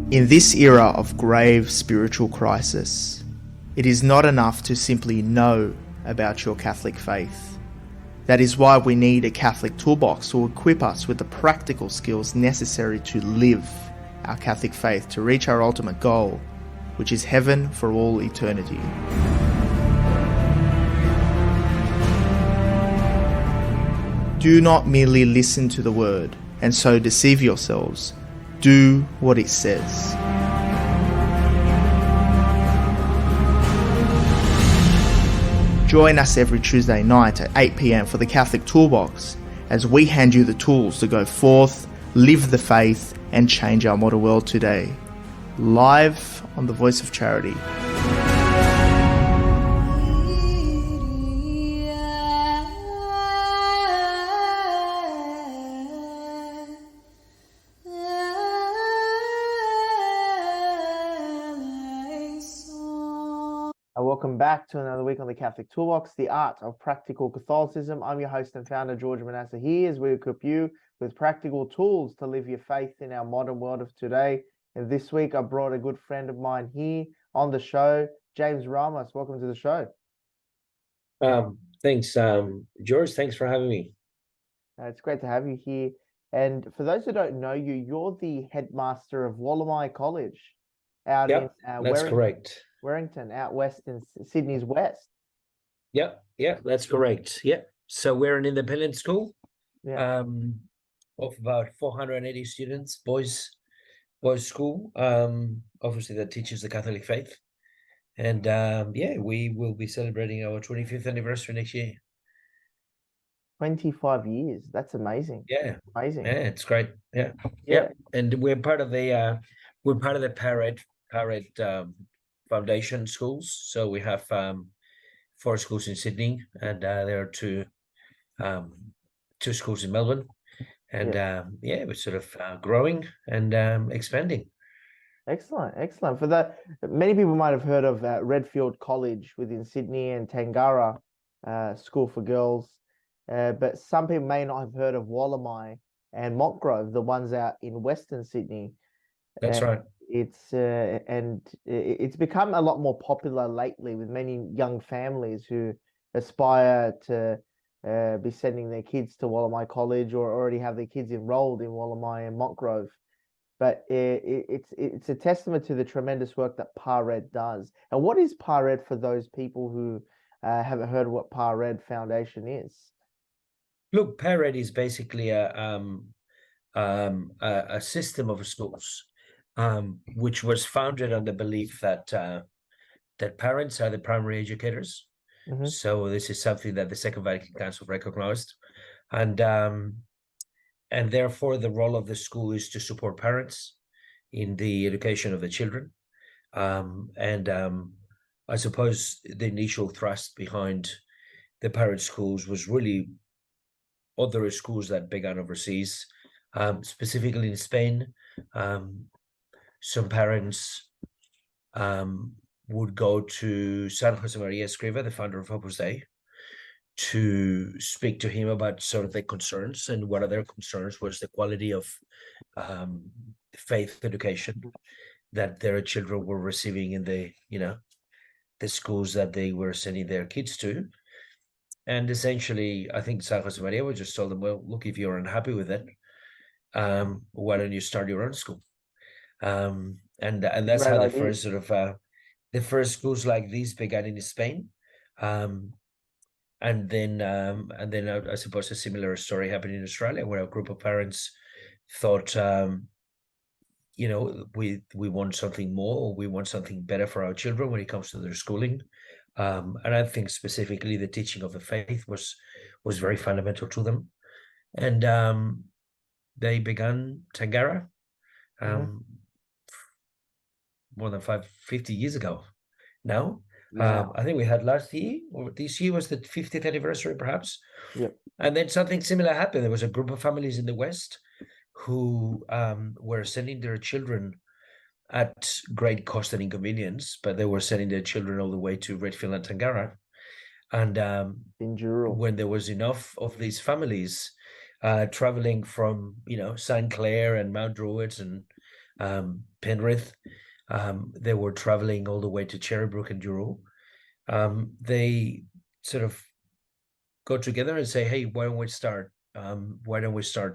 In this era of grave spiritual crisis, it is not enough to simply know about your Catholic faith. That is why we need a Catholic toolbox to equip us with the practical skills necessary to live our Catholic faith to reach our ultimate goal, which is heaven for all eternity. Do not merely listen to the word and so deceive yourselves. Do what it says. Join us every Tuesday night at 8 p.m. for the Catholic Toolbox as we hand you the tools to go forth, live the faith, and change our modern world today. Live on the Voice of Charity. Welcome back to another week on the Catholic Toolbox, the Art of Practical Catholicism. I'm your host and founder, George Manassa, here as we equip you with practical tools to live your faith in our modern world of today. And this week, I brought a good friend of mine here on the show, James Ramos. Welcome to the show. Thanks, George. Thanks for having me. It's great to have you here. And for those who don't know you, you're the headmaster of Wollemi College out in that's correct. Warrington, out west in Sydney's west. Yeah, that's correct. Yeah, so we're an independent school of about 480 students, boys school, obviously that teaches the Catholic faith. And we will be celebrating our 25th anniversary next year. 25 years. That's amazing. Yeah. Amazing. Yeah, it's great. Yeah. And we're part of the Parrot Foundation schools. So we have 4 schools in Sydney, and there are two schools in Melbourne. And we're sort of growing and expanding. Excellent. For that, many people might have heard of Redfield College within Sydney and Tangara School for Girls, but some people may not have heard of Wollemi and Montgrove, the ones out in Western Sydney. That's right. It's become a lot more popular lately with many young families who aspire to be sending their kids to Wollemi College or already have their kids enrolled in Wollemi and Montgrove. But it's a testament to the tremendous work that PARED does. And what is PARED for those people who haven't heard of what PARED Foundation is? Look, PARED is basically a system of schools, which was founded on the belief that parents are the primary educators. Mm-hmm. So this is something that the Second Vatican Council recognized, and therefore the role of the school is to support parents in the education of the children. I suppose the initial thrust behind the parent schools was really other schools that began overseas, specifically in Spain. Some parents would go to San Jose Maria Escriva, the founder of Opus Dei, to speak to him about sort of their concerns, and one of their concerns was the quality of faith education that their children were receiving in the schools that they were sending their kids to. And essentially, I think San Jose Maria would just told them, well, look, if you're unhappy with it, why don't you start your own school? And that's how the first sort of the first schools like these began in Spain. And then I suppose a similar story happened in Australia, where a group of parents thought, we want something more, or we want something better for our children when it comes to their schooling. And I think specifically the teaching of the faith was very fundamental to them. And they began Tangara more than 50 years ago now. Wow. I think we had last year, or this year was the 50th anniversary, perhaps. Yep. And then something similar happened. There was a group of families in the West who were sending their children at great cost and inconvenience, but they were sending their children all the way to Redfield and Tangara. And when there was enough of these families traveling from, St. Clair and Mount Druitt and Penrith. They were traveling all the way to Cherrybrook and Dural. They sort of got together and say, hey, why don't we start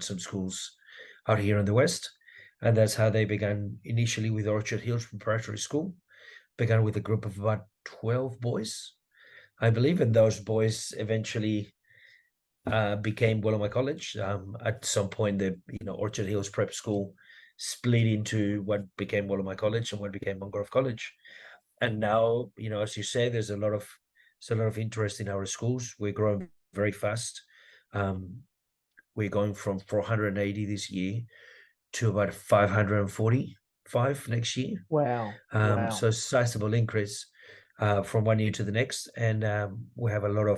some schools out here in the West? And that's how they began, initially with Orchard Hills Preparatory School. Began with a group of about 12 boys, I believe, and those boys eventually became Wollemi College. At some point, the Orchard Hills Prep School split into what became Wollemi College and what became Mangrove College. And now, as you say, there's a lot of interest in our schools. We're growing very fast. We're going from 480 this year to about 545 next year. Wow. So a sizable increase from one year to the next. And we have a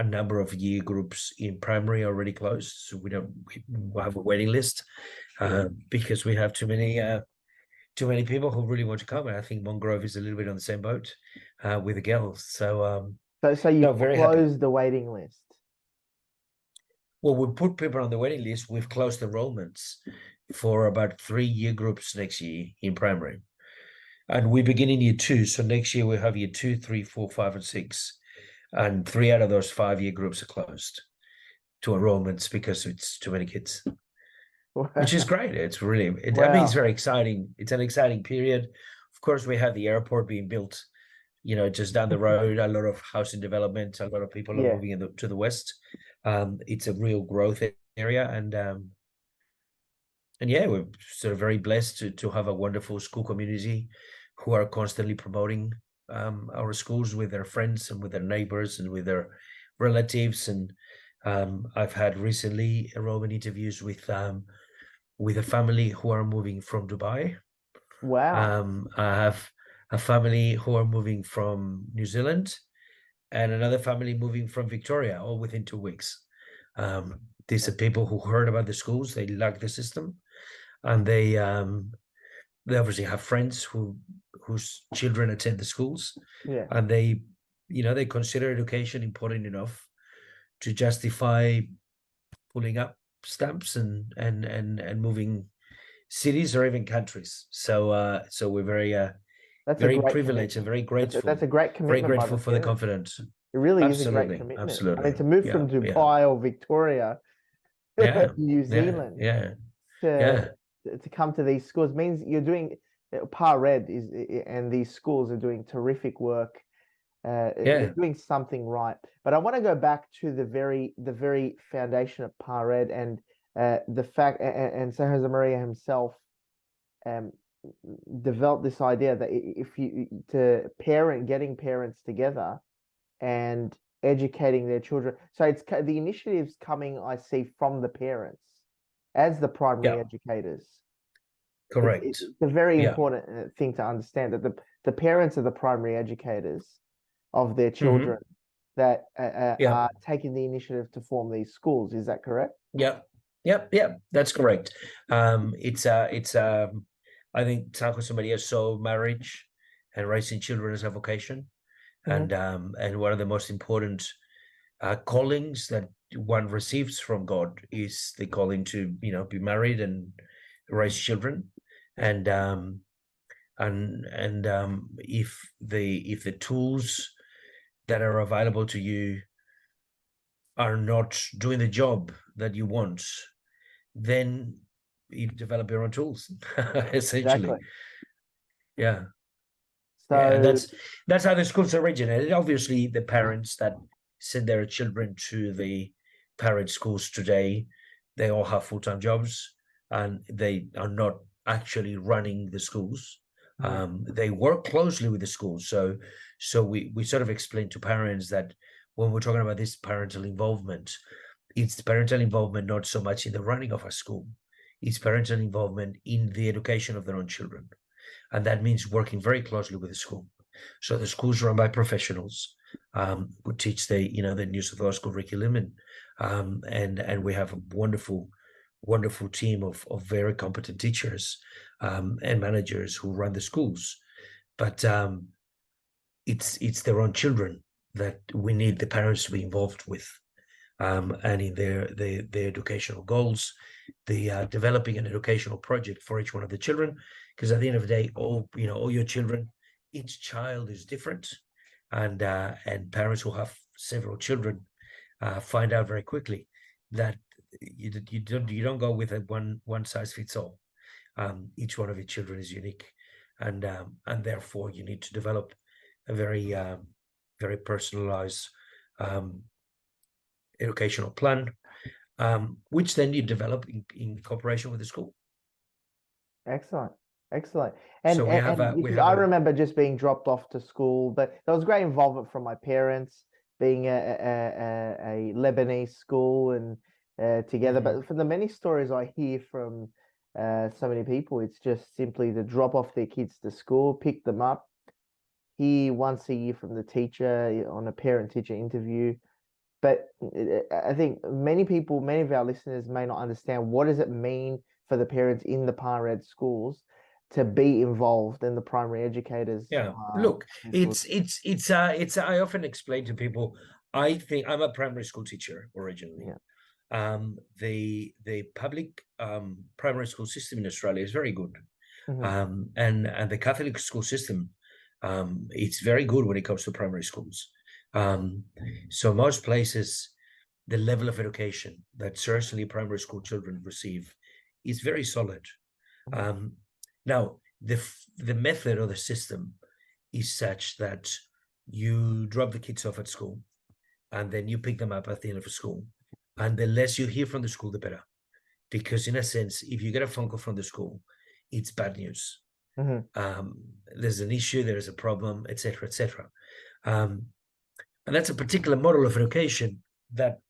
number of year groups in primary already closed. So we have a waiting list because we have too many people who really want to come. And I think Mangrove is a little bit on the same boat with the girls. So you've very closed happy. the waiting list. Well, we put people on the waiting list. We've closed enrollments for about 3 year groups next year in primary. And we begin in year 2. So next year we have year 2, 3, 4, 5, and 6. And 3 out of those 5 year groups are closed to enrollments because it's too many kids, which is great. It's really, I mean, it's very exciting. It's an exciting period. Of course, we have the airport being built, just down the road, a lot of housing development, a lot of people are moving to the West. It's a real growth area. And yeah, we're sort of very blessed to have a wonderful school community who are constantly promoting our schools with their friends and with their neighbors and with their relatives. And I've had recently enrollment interviews with a family who are moving from Dubai. Wow. I have a family who are moving from New Zealand and another family moving from Victoria, all within 2 weeks. These are people who heard about the schools, they like the system, and they obviously have friends whose children attend the schools, and they consider education important enough to justify pulling up stamps and moving cities or even countries. So we're very very privileged and very grateful. That's a great commitment. Very grateful for the confidence. It really is a great Absolutely. commitment. Absolutely. I mean, to move from Dubai or Victoria New Zealand to come to these schools means you're doing Red and these schools are doing terrific work. They're doing something right. But I want to go back to the very foundation of Red and the fact, and so Jose Maria himself developed this idea that getting parents together and educating their children. So the initiative's coming, I see, from the parents as the primary educators. Correct. It's a very important thing to understand that the parents are the primary educators of their children that are taking the initiative to form these schools. Is that correct? Yep. That's correct. I think San Jose Maria saw marriage and raising children as a vocation. And one of the most important callings that one receives from God is the calling to be married and raise children. And if the tools that are available to you are not doing the job that you want, then you develop your own tools, essentially. Exactly. Yeah. So and that's how the schools originated. Obviously, the parents that send their children to the parish schools today, they all have full-time jobs and they are not actually running the schools. They work closely with the schools. So we sort of explain to parents that when we're talking about this parental involvement, it's parental involvement not so much in the running of a school, it's parental involvement in the education of their own children. And that means working very closely with the school. So the school's run by professionals who teach the New South Wales curriculum, and we have a wonderful team of very competent teachers and managers who run the schools. But it's their own children that we need the parents to be involved with. and in their educational goals, the developing an educational project for each one of the children, because at the end of the day, all your children, each child is different, and parents who have several children find out very quickly that you don't go with a one size fits all. Each one of your children is unique, and therefore you need to develop a very very personalized educational plan, which then you develop in cooperation with the school. Excellent. Excellent. So we have Because I remember just being dropped off to school, but there was great involvement from my parents, being a Lebanese school and together. Mhm. But for the many stories I hear from so many people, it's just simply to drop off their kids to school, pick them up, hear once a year from the teacher on a parent-teacher interview. But I think many people, many of our listeners may not understand what does it mean for the parents in the Par-Ed schools to be involved in the primary educators. Yeah, look, it's I often explain to people, I think I'm a primary school teacher originally. Yeah. The public primary school system in Australia is very good. Mm-hmm. And the Catholic school system, it's very good when it comes to primary schools. So most places, the level of education that certainly primary school children receive is very solid. Mm-hmm. Now, the method or the system is such that you drop the kids off at school, and then you pick them up at the end of school. And the less you hear from the school, the better. Because in a sense, if you get a phone call from the school, it's bad news. Mm-hmm. There's an issue, there's a problem, etc., etc. And that's a particular model of education that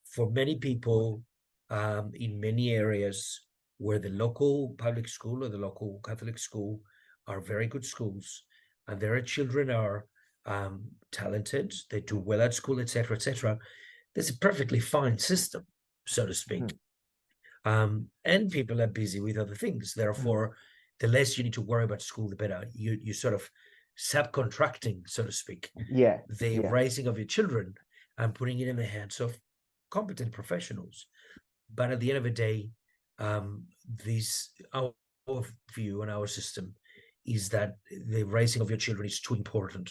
for many people in many areas where the local public school or the local Catholic school are very good schools, and their children are talented, they do well at school, etc., etc., there's a perfectly fine system, so to speak. Mm-hmm. And people are busy with other things. Therefore, the less you need to worry about school, the better. You sort of subcontracting, so to speak, the raising of your children and putting it in the hands of competent professionals. But at the end of the day, our view and our system is that the raising of your children is too important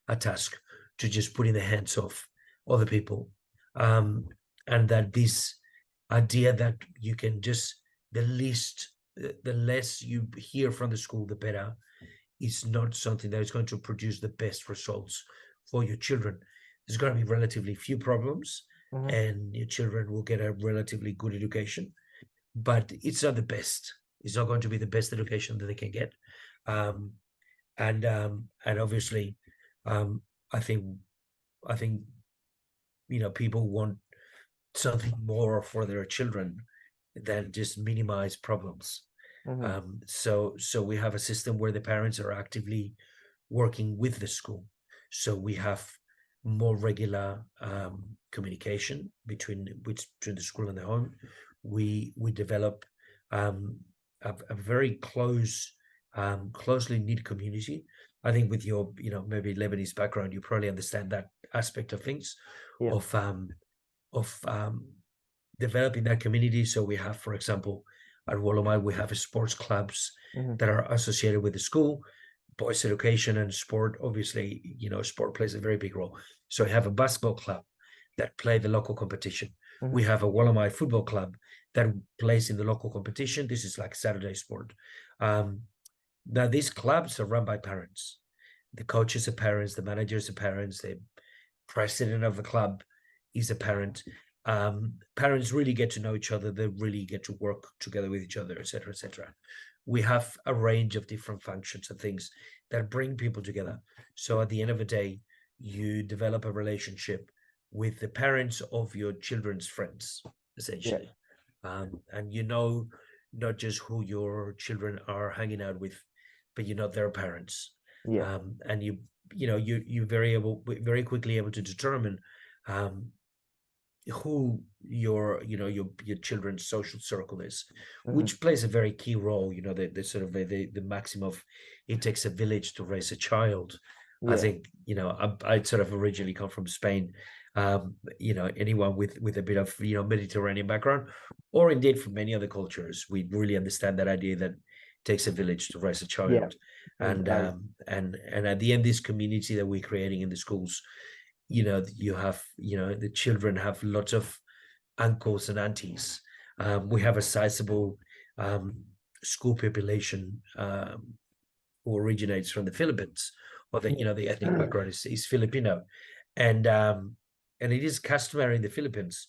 a task to just put in the hands of other people, and that this idea that you can just the less you hear from the school, the better, is not something that is going to produce the best results for your children. There's going to be relatively few problems, and your children will get a relatively good education, but it's not the best. It's not going to be the best education that they can get. And obviously, I think people want something more for their children than just minimize problems. So we have a system where the parents are actively working with the school. So we have more regular communication between the school and the home. We develop a very closely knit community. I think with your maybe Lebanese background, you probably understand that aspect of things, of developing that community. So we have, for example, at Wollemi, we have sports clubs that are associated with the school. Boys education and sport, obviously, sport plays a very big role. So we have a basketball club that play the local competition. We have a Wollemi football club that plays in the local competition. This is like Saturday sport. Now, these clubs are run by parents. The coaches are parents, the managers are parents, the president of the club is a parent. Parents really get to know each other. They really get to work together with each other, etc., etc. We have a range of different functions and things that bring people together. So at the end of the day, you develop a relationship with the parents of your children's friends, essentially. And not just who your children are hanging out with, but their parents. And you're very quickly able to determine who your children's social circle is, which plays a very key role. The sort of the maxim of it takes a village to raise a child. I think I sort of originally come from Spain, anyone with a bit of Mediterranean background, or indeed from many other cultures. We really understand that idea that it takes a village to raise a Yeah, child, it and does. and at the end, this community that we're creating in the schools, you have the children have lots of uncles and aunties. We have a sizable school population who originates from the Philippines, or the ethnic background is Filipino, and it is customary in the Philippines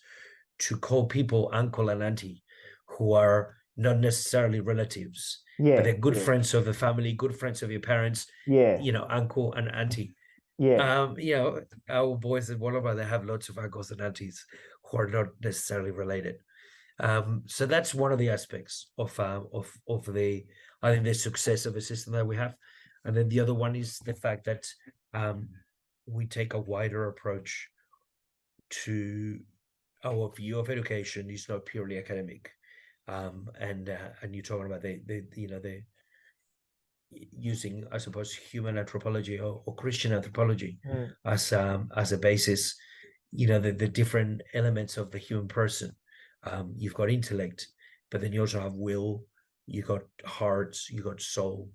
to call people uncle and auntie who are not necessarily relatives, but Yeah, they're good yeah, friends of the family, good friends of your parents, yeah, uncle and auntie. yeah. Our boys at Wollemi, they have lots of uncles and aunties who are not necessarily related. So that's one of the aspects of the, I think, the success of a system that we have, and then the other one is the fact that we take a wider approach to our view of education. Is not purely academic, and you're talking about the using, I suppose, human anthropology or Christian anthropology Mm, as a basis. The different elements of the human person. You've got intellect, but then you also have will. You got heart. You got soul.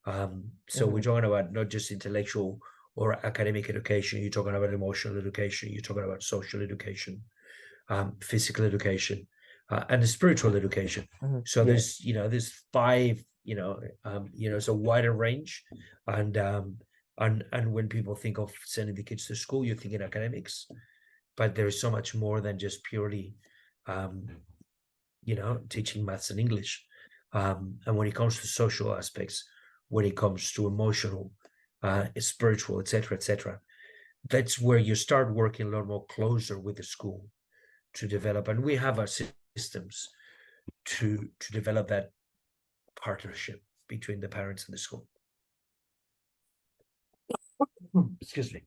So we're mhm, talking about not just intellectual or academic education. You're talking about emotional education. You're talking about social education, physical education, and the spiritual education. mhm. So Yeah, there's five. It's a wider range, and when people think of sending the kids to school, you're thinking academics, but there is so much more than just purely, teaching maths and English. And when it comes to social aspects, when it comes to emotional, spiritual, etc., that's where you start working a lot more closer with the school to develop. And we have our systems to develop that partnership between the parents and the school. Excuse me.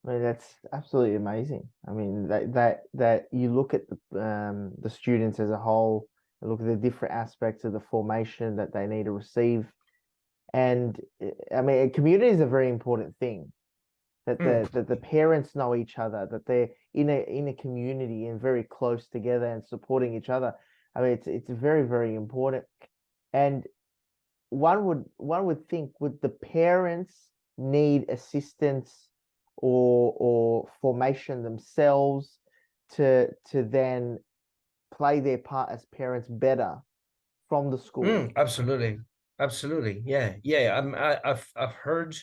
I mean, that's absolutely amazing. I mean, that you look at the students as a whole, and look at the different aspects of the formation that they need to receive, and I mean, community is a very important thing. That the parents know each other, that they're in a community and very close together and supporting each other. I mean, it's very, very important. And one would think, would the parents need assistance or formation themselves to then play their part as parents better from the school? Absolutely, yeah. I've heard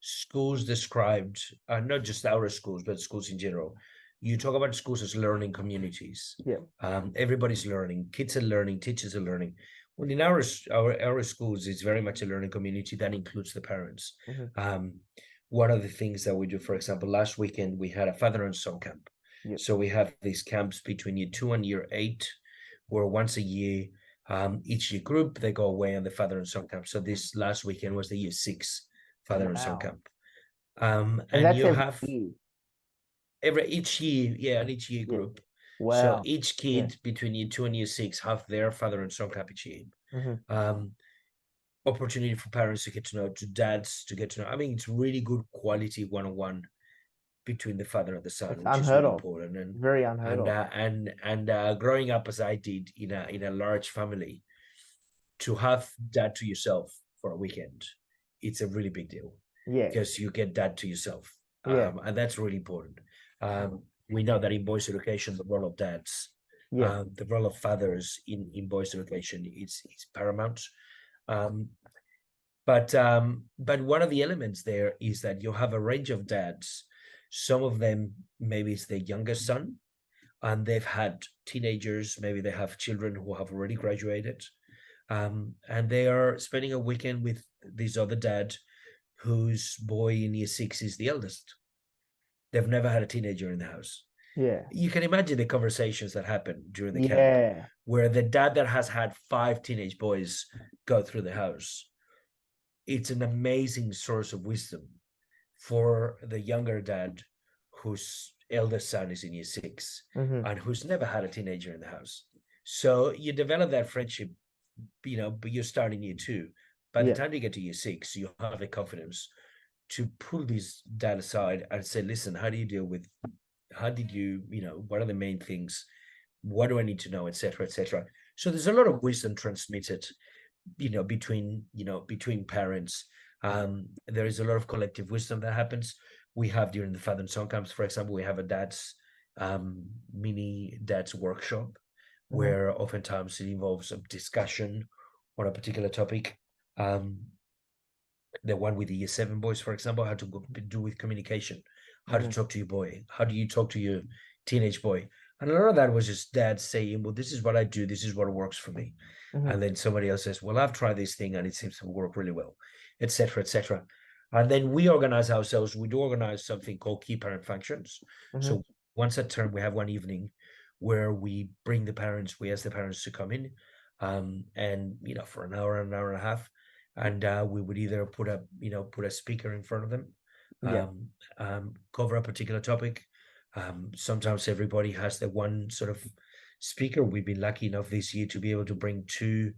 schools described, not just our schools, but schools in general. You talk about schools as learning communities. Yeah. Everybody's learning, kids are learning, teachers are learning. Well, in our schools, it's very much a learning community that includes the parents. Hmm. One of the things that we do, for example, last weekend we had a father and son camp. Yep. So we have these camps between year 2 and year 8, where once a year, each year group, they go away on the father and son camp. So this last weekend was the year 6 father and son Wow. camp. And And that's you every have year. each year, yeah, and each year Yeah. group. So Wow. each Yeah. kid between year 2 and year 6 have their father and son camp each year. Hmm. Um, Opportunity for parents to get to know, to dads to get to know. I mean, it's really good quality one-on-one between the father and the son, That's which is unheard really of. important. And Very unheard and of. uh, and and growing up as I did in a large family, to have dad to yourself for a weekend, it's a really big deal Yeah. because you get dad to yourself, Yeah. and that's really important. We know that in boys' education, the role of dads, Yeah. the role of fathers in boys' education, it's paramount. Um, but one of the elements there is that you have a range of dads. Some of them, maybe it's their youngest son, and they've had teenagers. Maybe they have children who have already graduated, and they are spending a weekend with this other dad, whose boy in year 6 is the eldest. They've never had a teenager in the house. Yeah. You can imagine the conversations that happen during the camp, Yeah. where the dad that has had 5 teenage boys go through the house. It's an amazing source of wisdom for the younger dad whose eldest son is in year 6 Hmm. and who's never had a teenager in the house. So you develop that friendship, but you're starting year 2. By the Yeah. time you get to year 6, you have the confidence to pull this dad aside and say, listen, how do you deal with How did you, what are the main things? What do I need to know, etc., etc. So there's a lot of wisdom transmitted, between parents. There is a lot of collective wisdom that happens. We have during the Father and Son camps, for example, we have a mini dad's workshop where oftentimes it involves a discussion on a particular topic. The one with the year 7 boys, for example, how to do with communication, how to talk to your boy, how do you talk to your teenage boy. And a lot of that was just dad saying, well, this is what I do, this is what works for me. And then somebody else says, well, I've tried this thing and it seems to work really well, etc., etc. And then we organize ourselves. We do organize something called key parent functions. So once a term, we have one evening where we bring the parents, we ask the parents to come in, and for an hour and a half, and we would either put a speaker in front of them, cover a particular topic. Sometimes everybody has the one sort of speaker. We've been lucky enough this year to be able to bring two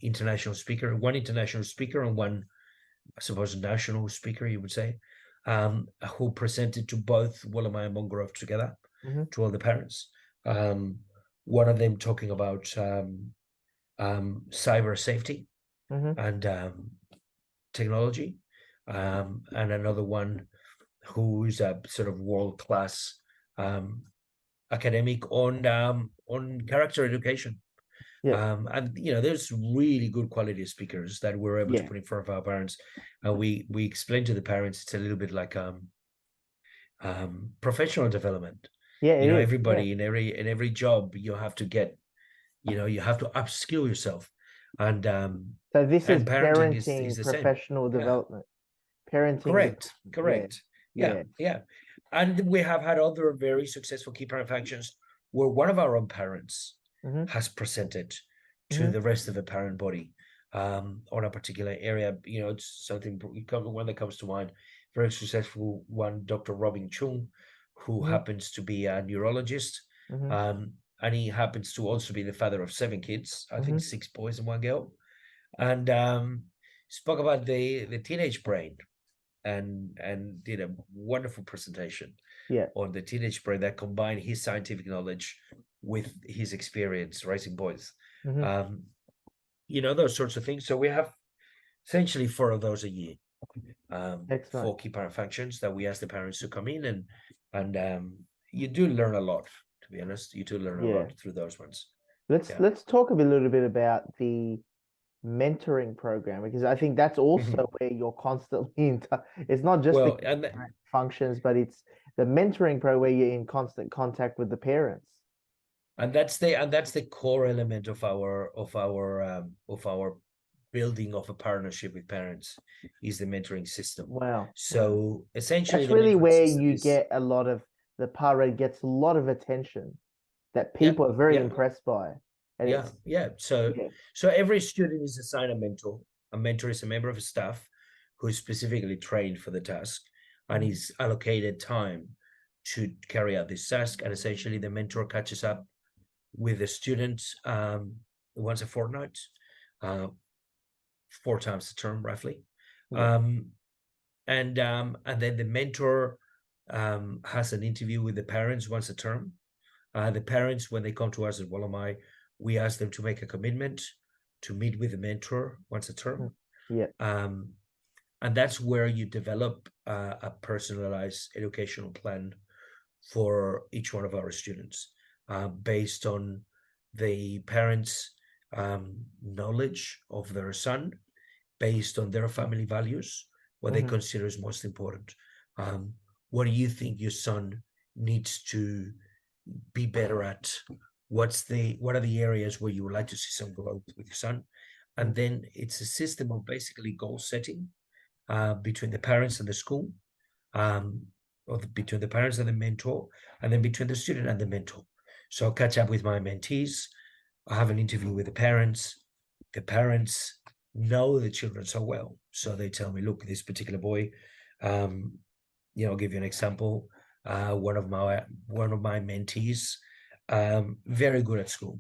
international speaker, one international speaker and one, I suppose, national speaker, you would say, who presented to both Wollemi and Mongrove together to all the parents. One of them talking about cyber safety and technology, and another one who's a sort of world-class academic on character education. And there's really good quality speakers that we're able to put in front of our parents, and we explain to the parents it's a little bit like professional development. Everybody in every job you have to get, you have to upskill yourself, and so this is parenting parenting is the professional same. development. Parenting Correct. Yeah. And we have had other very successful key parent functions where one of our own parents has presented to the rest of the parent body on a particular area. It's something, one that comes to mind, very successful one, Dr. Robin Chung, who happens to be a neurologist, and he happens to also be the father of 7 kids, I think 6 boys and 1 girl, and spoke about the teenage brain, and did a wonderful presentation on the teenage brain that combined his scientific knowledge with his experience raising boys. Those sorts of things. So we have essentially 4 of those a year, 4 key parent functions that we ask the parents to come in, and you do learn a lot, to be honest. You do learn a lot through those ones. Let's talk a little bit about the mentoring program, because I think that's also where you're constantly in touch. It's not just the functions, but it's the mentoring program where you're in constant contact with the parents. And that's the core element of our building of a partnership with parents, is the mentoring system. Wow. So essentially that's really where you get a lot of, the parade gets a lot of attention that people are very impressed by. And So every student is assigned a mentor. A mentor is a member of a staff who is specifically trained for the task and is allocated time to carry out this task. And essentially the mentor catches up with the students once a fortnight, 4 times a term, roughly. And then the mentor has an interview with the parents once a term. The parents, when they come to us at Wollemi, we ask them to make a commitment to meet with the mentor once a term. And that's where you develop a personalized educational plan for each one of our students, based on the parents' knowledge of their son, based on their family values, what they consider is most important. What do you think your son needs to be better at? What are the areas where you would like to see some growth with your son? And then it's a system of basically goal setting between the parents and the school, or between the parents and the mentor, and then between the student and the mentor. So I'll catch up with my mentees. I have an interview with the parents. The parents know the children so well, so they tell me, look, this particular boy, I'll give you an example. One of my mentees, very good at school,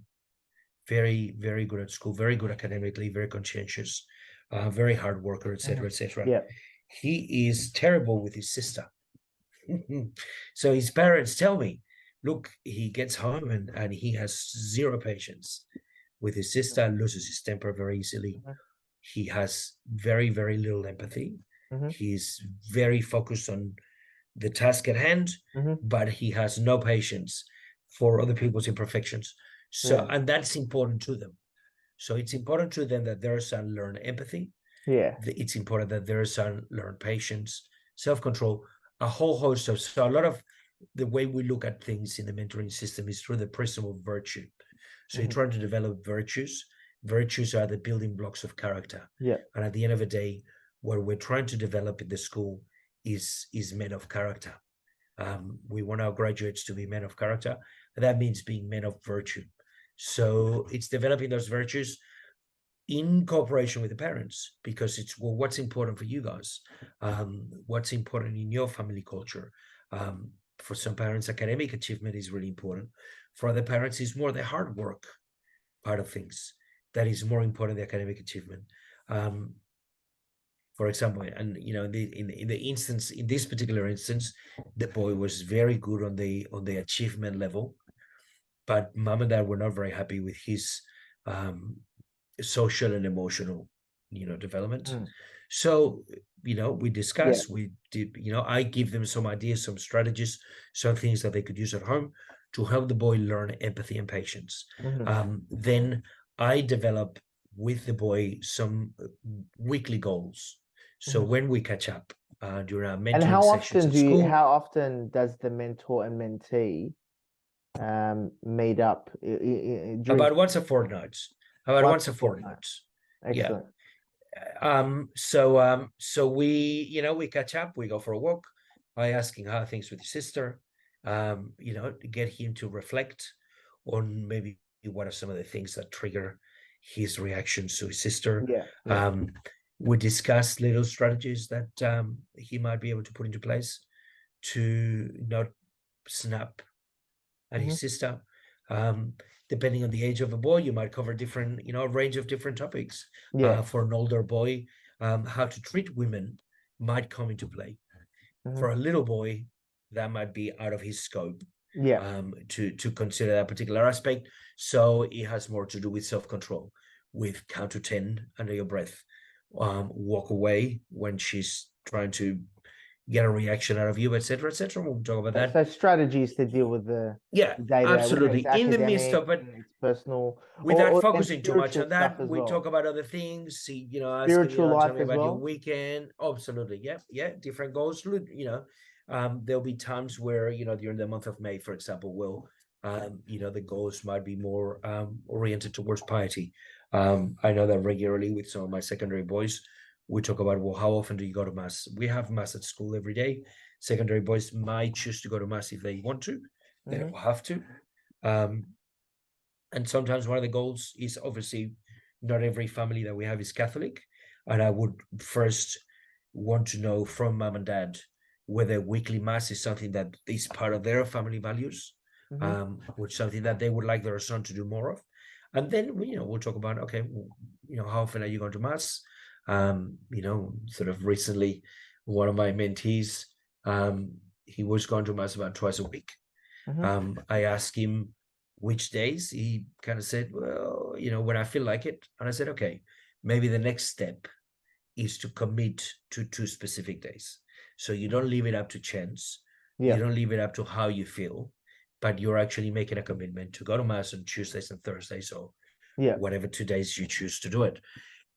very, very good at school, very good academically, very conscientious, very hard worker, etc., etc. He is terrible with his sister. So his parents tell me, look, he gets home and he has zero patience with his sister, loses his temper very easily. Mhm. He has very, very little empathy. Mhm. He's very focused on the task at hand, Mhm. but he has no patience for other people's imperfections. So, Yeah. and that's important to them. So it's important to them that their son learn empathy. Yeah. It's important that their son learn patience, self-control, a whole host of. So a lot of the way we look at things in the mentoring system is through the prism of virtue. So you're Mhm. trying to develop virtues. Virtues are the building blocks of character. Yeah. And at the end of the day, what we're trying to develop in the school is men of character. We want our graduates to be men of character, and that means being men of virtue. So it's developing those virtues in cooperation with the parents, because it's, well, what's important for you guys, what's important in your family culture. For some parents, academic achievement is really important. For other parents, it's more the hard work part of things that is more important than academic achievement. For example, and in the instance, in this particular instance, the boy was very good on the achievement level, but mom and dad were not very happy with his social and emotional development. Mm. So we Yeah. discuss, we did, I give them some ideas, some strategies, some things that they could use at home to help the boy learn empathy and patience. Mhm. Then I develop with the boy some weekly goals. So Mhm. when we catch up during our And mentoring sessions at school, how often does the mentor and mentee meet up during about once a fortnight, about once once a a fortnight? fortnight. Yeah. Excellent. So we we catch up, we go for a walk. I ask him how are things with his sister, get him to reflect on maybe what are some of the things that trigger his reactions to his sister. Yeah. Yeah. um we discuss little strategies that he might be able to put into place to not snap at Mhm. his sister. Um, Depending on the age of a boy, you might cover different, a range of different topics. Yeah. For an older boy, how to treat women might come into play. For Mhm. a little boy, that might be out of his scope Yeah. to consider that particular aspect. So it has more to do with self-control, with count to 10 under your breath, walk away when she's trying to get a reaction out of you, etc., etc. We'll talk about that. So strategies to deal with Yeah, the day-to-day, whether it's absolutely. In the midst academic, of it, whether it's personal, without or then focusing too much spiritual on stuff that, as we talk well. about other things. See, ask him, Spiritual tell life me as about your well. weekend. Absolutely, yeah, yeah. Different goals. There'll be times where during the month of May, for example, the goals might be more oriented towards piety. I know that regularly with some of my secondary boys, we talk about, well, how often do you go to mass? We have mass at school every day. Secondary boys might choose to go to mass if they want to. They Mhm. don't have to. Um, and sometimes one of the goals is, obviously, not every family that we have is Catholic. And I would first want to know from mom and dad whether weekly mass is something that is part of their family values, Mhm. which is something that they would like their son to do more of. And then we'll talk about, okay, how often are you going to mass? Sort of recently, one of my mentees, he was going to mass about twice a week. Mhm. I asked him which days. He kind of said, well, when I feel like it. And I said, okay, maybe the next step is to commit to 2 specific days. So you don't leave it up to chance. You Yeah. don't leave it up to how you feel, but you're actually making a commitment to go to mass on Tuesdays and Thursdays, or Yeah. whatever 2 days you choose to do it.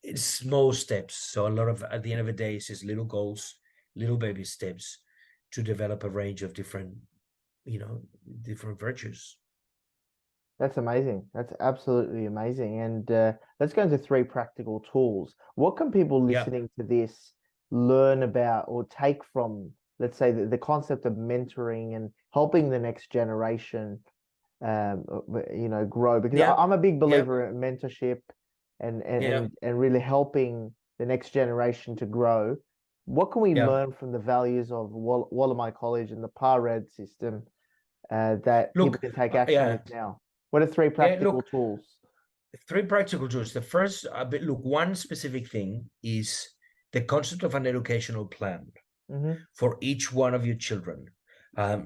It's small steps. So a lot of, at the end of the day, it's just little goals, little baby steps to develop a range of different, different virtues. That's amazing. That's absolutely amazing. And let's go into 3 practical tools. What can people Yeah. listening to this learn about or take from, let's say, the concept of mentoring and helping the next generation, grow? Because Yeah. I'm a big Yeah. believer in mentorship and Yeah. really helping the next generation to grow. What can we Yeah. learn from the values of Wollemi College and the PARED system that people Look, can take action yeah. with now? What are 3 Yeah. practical Look, tools? 3 practical tools. The first, look, one specific thing is the concept of an educational plan. for each one of your children.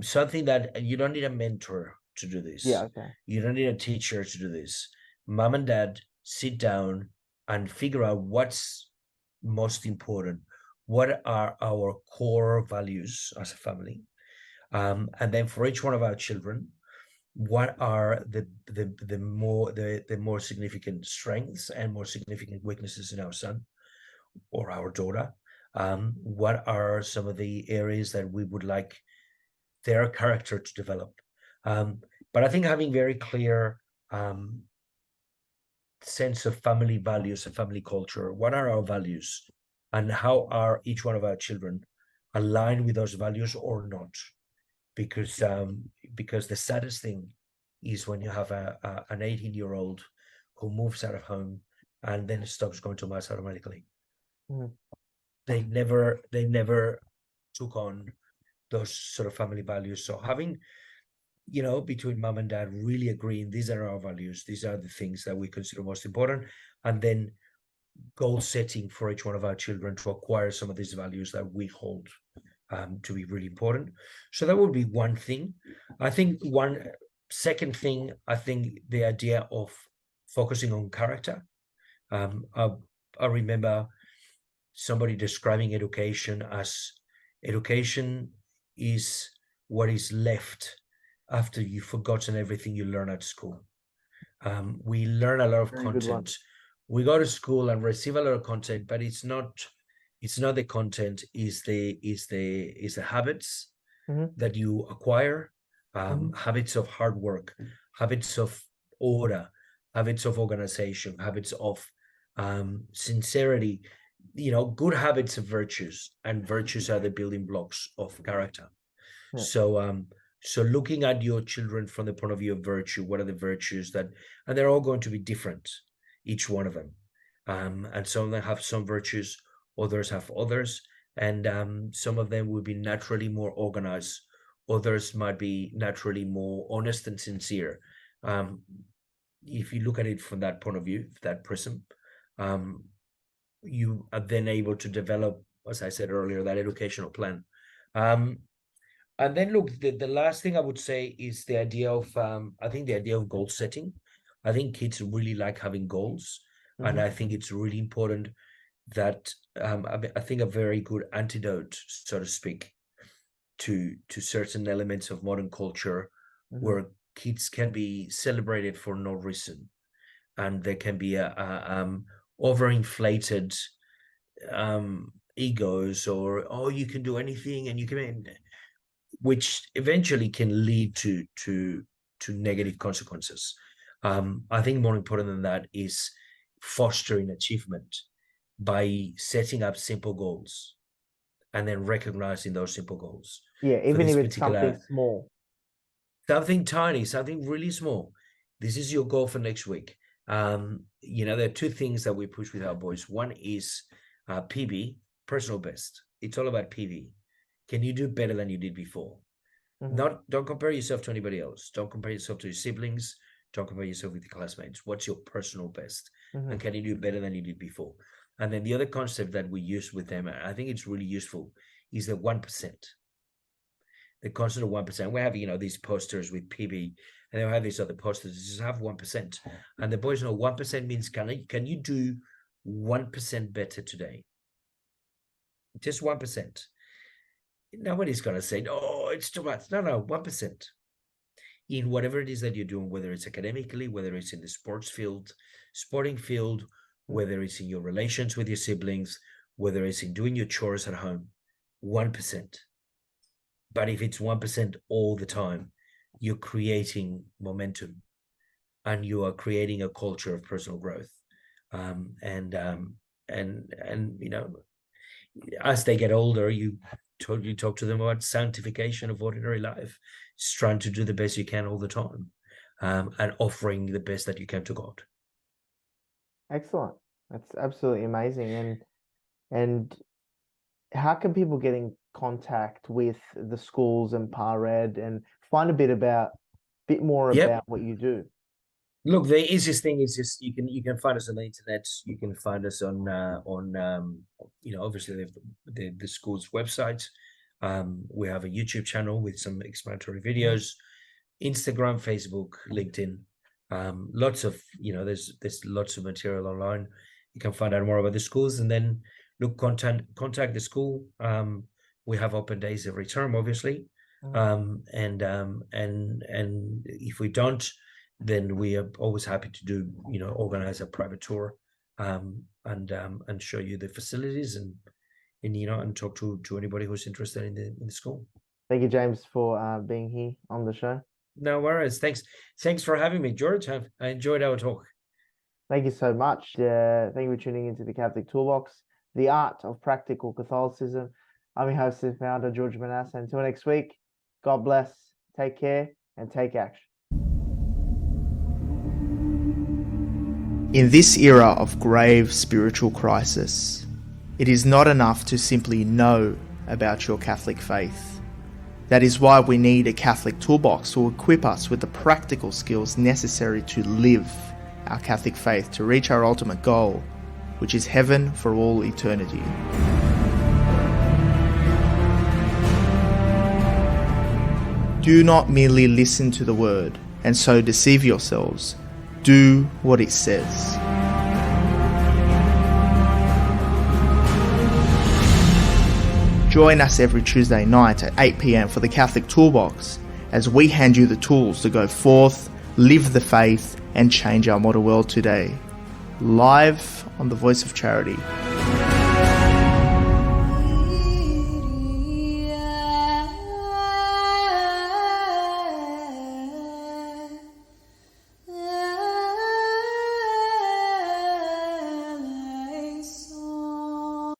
Something that you don't need a mentor to do this. Yeah, okay. You don't need a teacher to do this. Mom and dad sit down and figure out what's most important. What are our core values as a family? And then for each one of our children, what are the more significant strengths and more significant weaknesses in our son or our daughter? What are some of the areas that we would like their character to develop? But I think having very clear sense of family values and family culture, what are our values, and how are each one of our children aligned with those values or not? Because the saddest thing is when you have an 18-year-old who moves out of home and then stops going to mass automatically. They never took on those sort of family values. So having, between mom and dad really agreeing, these are our values, these are the things that we consider most important, and then goal setting for each one of our children to acquire some of these values that we hold to be really important. So that would be one thing. I think one second thing, the idea of focusing on character. I remember somebody describing education as education is what is left after you've forgotten everything you learn at school. We learn a lot of content. We go to school and receive a lot of content, but it's not the content, is the habits that you acquire, habits of hard work, habits of order, habits of organization, habits of sincerity, good habits of virtues, and virtues are the building blocks of character. So looking at your children from the point of view of virtue, what are the virtues and they're all going to be different, each one of them. And some of them have some virtues, others have others, and some of them will be naturally more organized. Others might be naturally more honest and sincere. If you look at it from that point of view, that prism, you are then able to develop, as I said earlier, that educational plan. And then look, the last thing I would say is the idea of, I think the idea of goal setting. I think kids really like having goals. And I think it's really important that, I think a very good antidote, so to speak, to certain elements of modern culture where kids can be celebrated for no reason. And there can be overinflated egos, or, oh, you can do anything and you can, which eventually can lead to negative consequences. I think more important than that is fostering achievement by setting up simple goals and then recognizing those simple goals. Yeah, even if it's something small. Something tiny, something really small. This is your goal for next week. There are two things that we push with our boys. One is PB, personal best. It's all about PB. Can you do better than you did before? Don't compare yourself to anybody else. Don't compare yourself to your siblings. Don't compare yourself with your classmates. What's your personal best? And can you do better than you did before? And then the other concept that we use with them, I think it's really useful, is the 1%. The concept of 1%. We have, these posters with PB, and they'll have these other posters that just have 1%. And the boys know 1% means, can you do 1% better today? Just 1%. Nobody's going to say, no, it's too much. No, 1%. In whatever it is that you're doing, whether it's academically, whether it's in the sporting field, whether it's in your relations with your siblings, whether it's in doing your chores at home, 1%. But if it's 1% all the time, you're creating momentum and you are creating a culture of personal growth. As they get older, you talk to them about sanctification of ordinary life. It's trying to do the best you can all the time, and offering the best that you can to God. Excellent. That's absolutely amazing. And how can people get in contact with the schools and PARED and find a bit more about what you do? Look, the easiest thing is just you can find us on the internet. You can find us on obviously the school's website. We have a YouTube channel with some explanatory videos, Instagram, Facebook, LinkedIn. Lots of there's lots of material online. You can find out more about the schools, and then look, contact the school. We have open days every term, obviously. And if we don't, then we are always happy to do, organize a private tour, and show you the facilities and talk to anybody who's interested in the school. Thank you, James, for being here on the show. No worries. Thanks for having me, George. I enjoyed our talk. Thank you so much. Thank you for tuning into the Catholic Toolbox, the Art of Practical Catholicism. I'm your host and founder, George Manassa. Until next week, God bless, take care, and take action. In this era of grave spiritual crisis, it is not enough to simply know about your Catholic faith. That is why we need a Catholic toolbox to equip us with the practical skills necessary to live our Catholic faith to reach our ultimate goal, which is heaven for all eternity. Do not merely listen to the word and so deceive yourselves. Do what it says. Join us every Tuesday night at 8 p.m. for the Catholic Toolbox as we hand you the tools to go forth, live the faith, and change our modern world today. Live on the Voice of Charity.